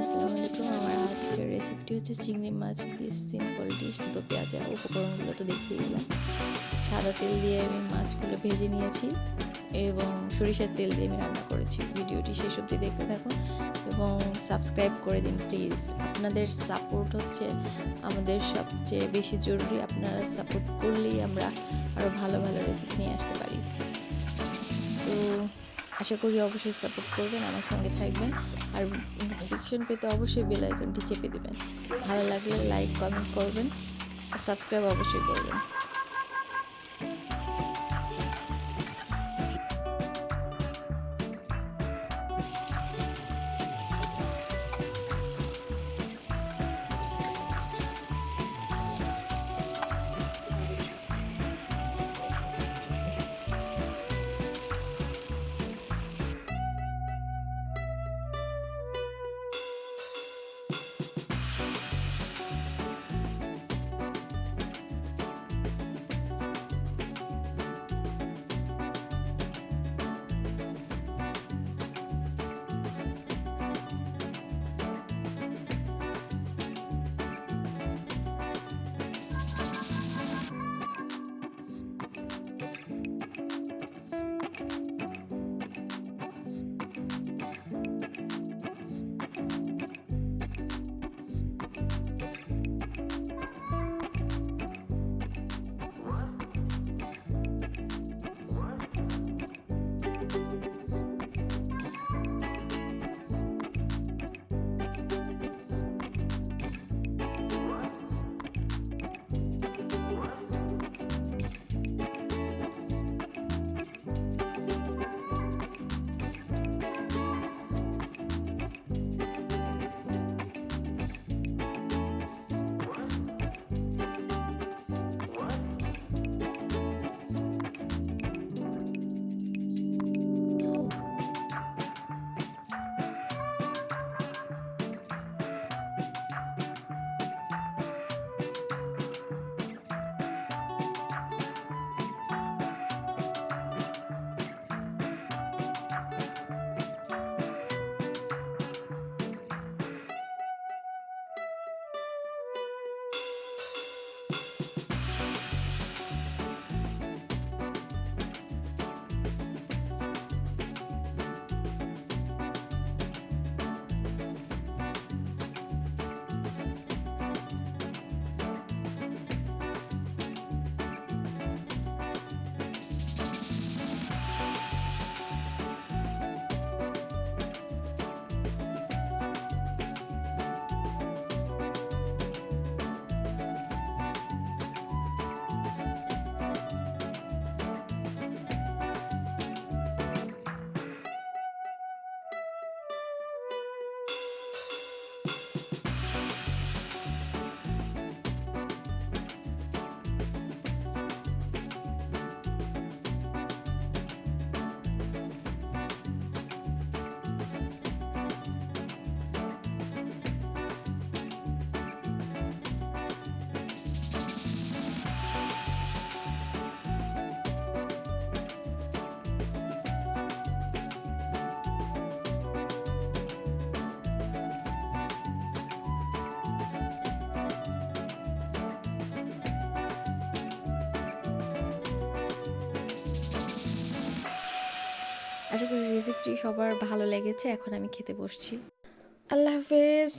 আসসালামু আলাইকুম। আমার আজকের রেসিপিটি হচ্ছে চিংড়ি মাছ দিয়ে সিম্পল ডিশ দোপিয়াজা। উপকরণগুলো তো দেখিয়ে দিলাম। সাদা তেল দিয়ে আমি মাছগুলো ভেজে নিয়েছি এবং সরিষার তেল দিয়ে আমি রান্না করেছি। ভিডিওটি শেষ অবধি দেখতে থাকুন এবং সাবস্ক্রাইব করে দিন প্লিজ। আপনাদের সাপোর্ট হচ্ছে আমাদের সবচেয়ে বেশি জরুরি। আপনারা সাপোর্ট করলেই আমরা আরও ভালো ভালো রেসিপি নিয়ে আসতে পারি। তো আশা করি অবশ্যই সাপোর্ট করবেন, আমার সঙ্গে থাকবেন, আর নোটিফিকেশন পেতে অবশ্যই বেল আইকনটি চেপে দেবেন। ভালো লাগলে লাইক কমেন্ট করবেন আর সাবস্ক্রাইব অবশ্যই করবেন। আশা করি রেসিপিটি সবার ভালো লেগেছে। এখন আমি খেতে বসছি। আল্লাহ হাফেজ।